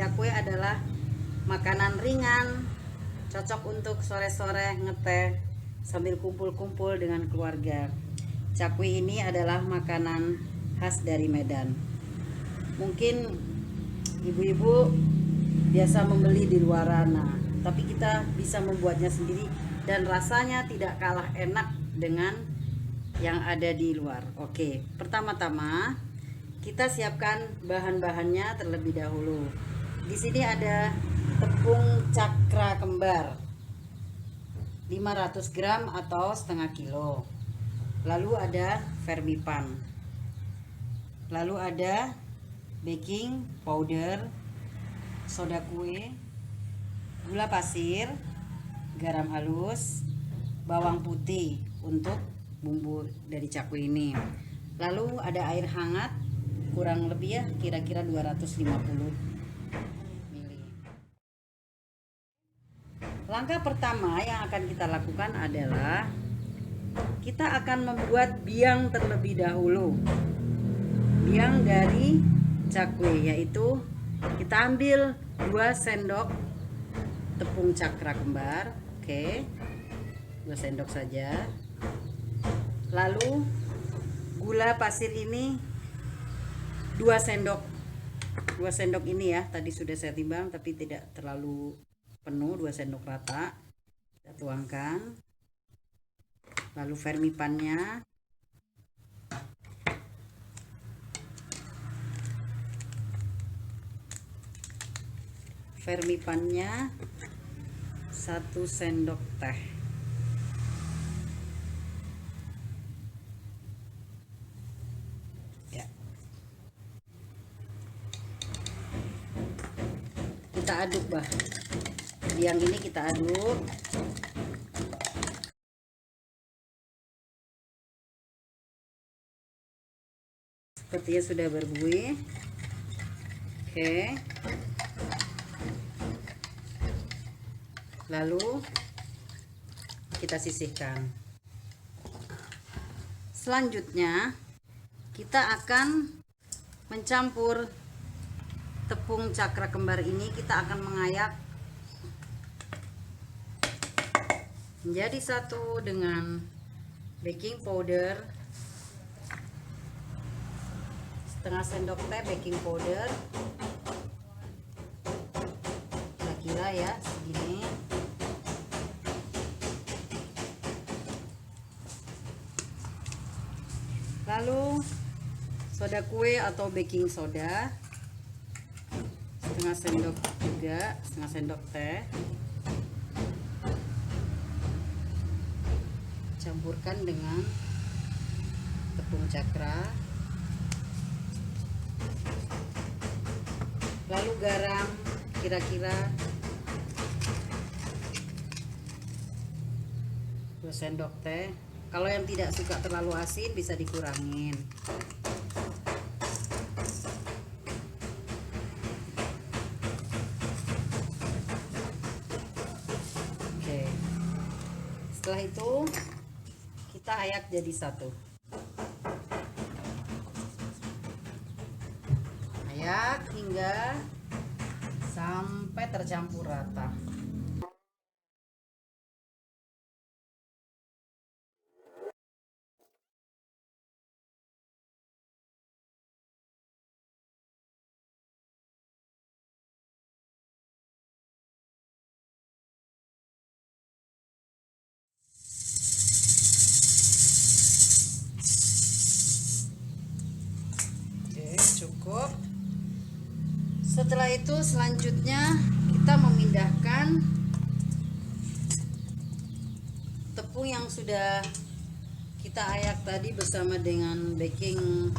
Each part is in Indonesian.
Cakwe adalah makanan ringan, cocok untuk sore-sore ngeteh sambil kumpul-kumpul dengan keluarga. Cakwe ini adalah makanan khas dari Medan. Mungkin ibu-ibu biasa membeli di luaran, tapi kita bisa membuatnya sendiri dan rasanya tidak kalah enak dengan yang ada di luar. Oke, pertama-tama kita siapkan bahan-bahannya terlebih dahulu. Di sini ada tepung cakra kembar 500 gram atau setengah kilo. Lalu ada vermipan. Lalu ada baking powder, soda kue, gula pasir, garam halus, bawang putih untuk bumbu dari cakwe ini. Lalu ada air hangat kurang lebih ya kira-kira 250 ml. Langkah pertama yang akan kita lakukan adalah kita akan membuat biang terlebih dahulu. Biang dari cakwe, yaitu kita ambil 2 sendok tepung cakra kembar. Oke, 2 sendok saja. Lalu gula pasir ini 2 sendok. 2 sendok ini ya, tadi sudah saya timbang tapi tidak terlalu penuh, 2 sendok rata. Kita tuangkan. Lalu vermipannya. Vermipannya 1 sendok teh. Ya. Kita aduk, Bah. Yang ini kita aduk. Sepertinya sudah berbuih. Oke. Lalu kita sisihkan. Selanjutnya kita akan mencampur tepung cakra kembar ini. Kita akan mengayak menjadi satu dengan baking powder, setengah sendok teh baking powder, kira-kira ya segini. Lalu soda kue atau baking soda setengah sendok juga, setengah sendok teh. Campurkan dengan tepung cakra. Lalu garam kira-kira 2 sendok teh. Kalau yang tidak suka terlalu asin bisa dikurangin. Oke. Setelah itu kita ayak jadi satu. Ayak hingga sampai tercampur rata. Cukup. Setelah itu selanjutnya kita memindahkan tepung yang sudah kita ayak tadi bersama dengan baking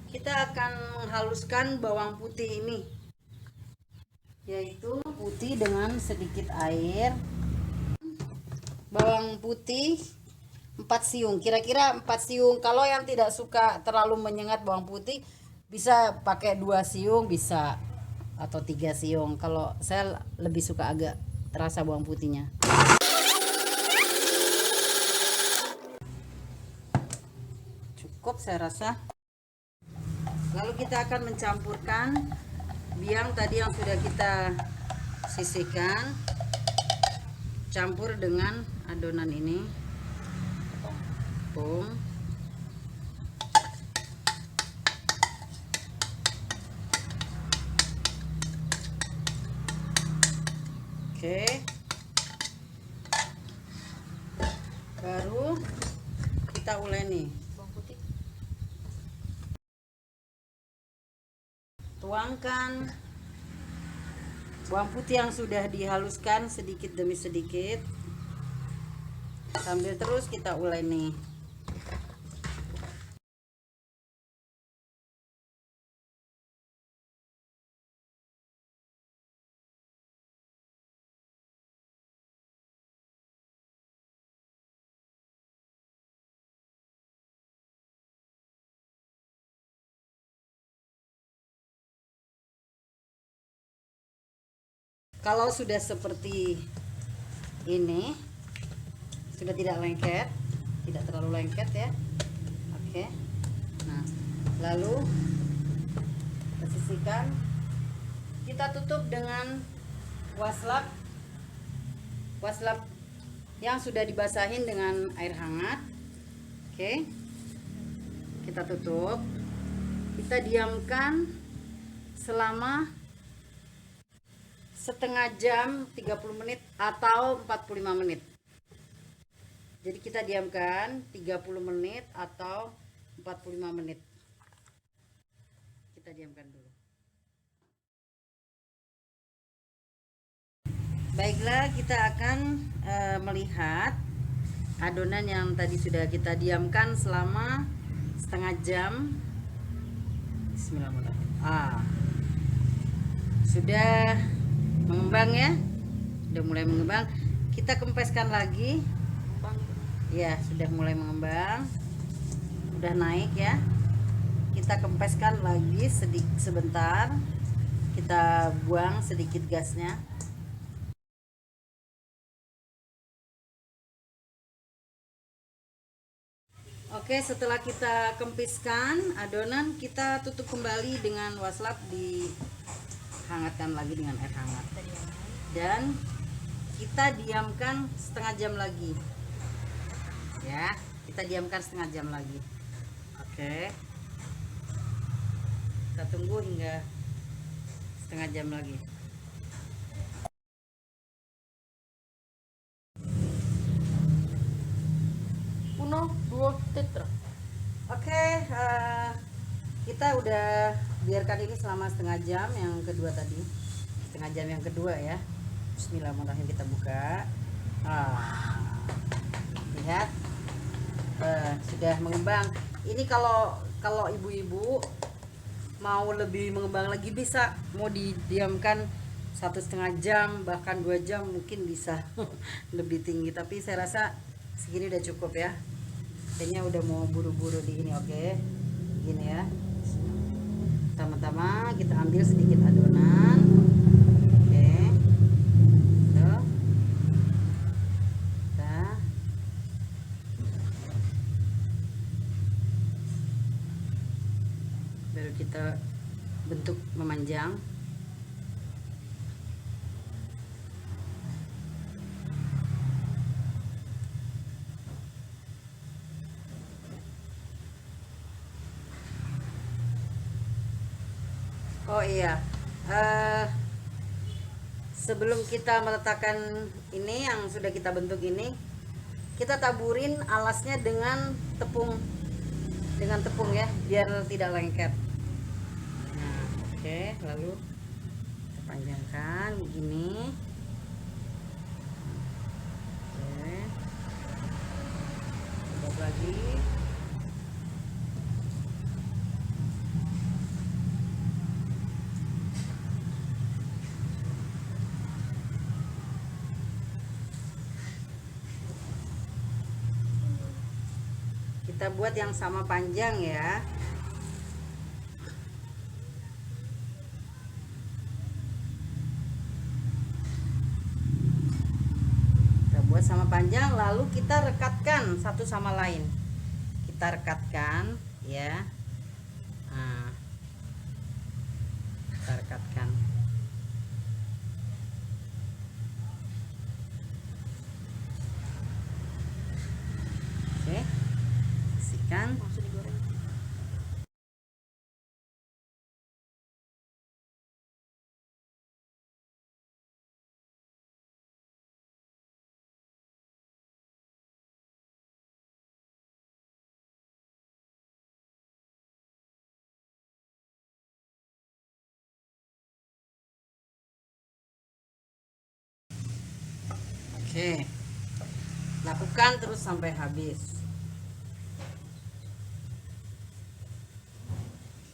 kita akan menghaluskan bawang putih ini, yaitu putih dengan sedikit air. Bawang putih 4 siung, kira-kira 4 siung. Kalau yang tidak suka terlalu menyengat bawang putih, bisa pakai 2 siung bisa, atau 3 siung. Kalau saya lebih suka agak terasa bawang putihnya. Cukup saya rasa. Lalu kita akan mencampurkan biang tadi yang sudah kita sisihkan, campur dengan adonan ini. Tepung. Oke. Baru kita uleni. Tuangkan bawang putih yang sudah dihaluskan sedikit demi sedikit, sambil terus kita uleni. Kalau sudah seperti ini, sudah tidak lengket, tidak terlalu lengket ya. Oke. Nah, lalu kita sisihkan. Kita tutup dengan waslap yang sudah dibasahin dengan air hangat. Oke. Kita tutup. Kita diamkan selama setengah jam, 30 menit atau 45 menit. Jadi kita diamkan 30 menit atau 45 menit. Kita diamkan dulu. Baiklah, kita akan melihat adonan yang tadi sudah kita diamkan selama setengah jam. Bismillahirrahmanirrahim. Sudah mengembang ya, udah mulai mengembang. Kita kempeskan lagi ya, sudah mulai mengembang, udah naik ya. Kita kempeskan lagi sedikit sebentar, kita buang sedikit gasnya. Oke, setelah kita kempiskan adonan, kita tutup kembali dengan waslap, dihangatkan lagi dengan air hangat, dan kita diamkan setengah jam lagi ya. Kita diamkan setengah jam lagi. Oke, kita tunggu hingga setengah jam lagi. Oke, kita udah biarkan ini selama setengah jam yang kedua tadi, setengah jam yang kedua ya. Bismillahirrahmanirrahim, kita buka. Lihat, sudah mengembang. Ini kalau ibu-ibu mau lebih mengembang lagi bisa, mau didiamkan 1,5 jam bahkan 2 jam mungkin bisa lebih tinggi, tapi saya rasa segini udah cukup ya. Kayaknya udah mau buru-buru di ini. Oke, gini ya. Pertama-tama kita ambil sedikit adonan. Oke, tuh. Baru kita bentuk memanjang. Oh iya, sebelum kita meletakkan ini yang sudah kita bentuk ini, kita taburin alasnya dengan tepung ya, biar tidak lengket. Nah, oke, lalu kita panjangkan begini. Oke, buat lagi. kita buat yang sama panjang ya. Kita buat sama panjang, lalu kita rekatkan satu sama lain. Kita rekatkan ya. Nah, kita rekatkan. Oke, kasihkan, langsung digoreng. Oke, lakukan terus sampai habis.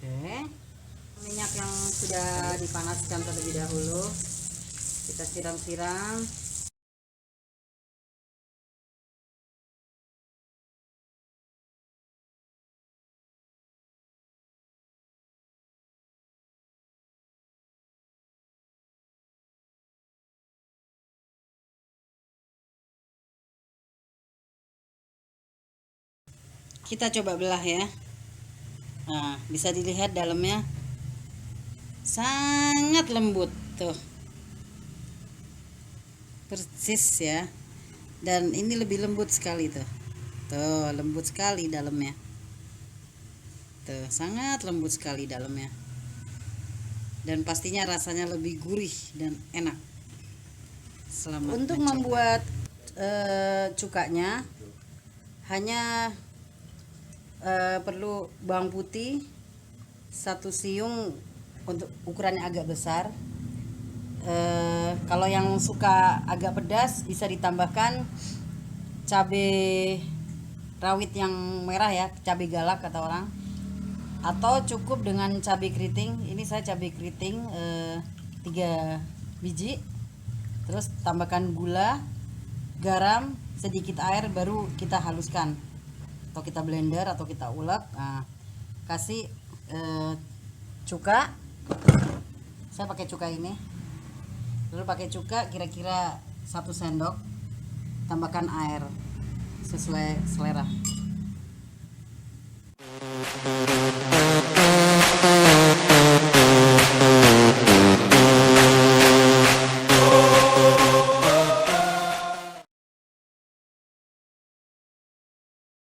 Oke, minyak yang sudah dipanaskan terlebih dahulu kita siram-siram. Kita coba belah ya. Nah, bisa dilihat dalamnya sangat lembut tuh, persis ya. Dan ini lebih lembut sekali tuh, lembut sekali dalamnya tuh, sangat lembut sekali dalamnya, dan pastinya rasanya lebih gurih dan enak. Selamat untuk mencoba. Membuat cukanya hanya perlu bawang putih 1 siung untuk ukurannya agak besar. Kalau yang suka agak pedas bisa ditambahkan cabai rawit yang merah ya, cabai galak kata orang, atau cukup dengan cabai keriting. Ini saya cabai keriting 3 biji. Terus tambahkan gula, garam, sedikit air, baru kita haluskan atau kita blender atau kita ulek. Nah, kasih cuka, saya pakai cuka ini, lalu pakai cuka kira-kira 1 sendok, tambahkan air sesuai selera.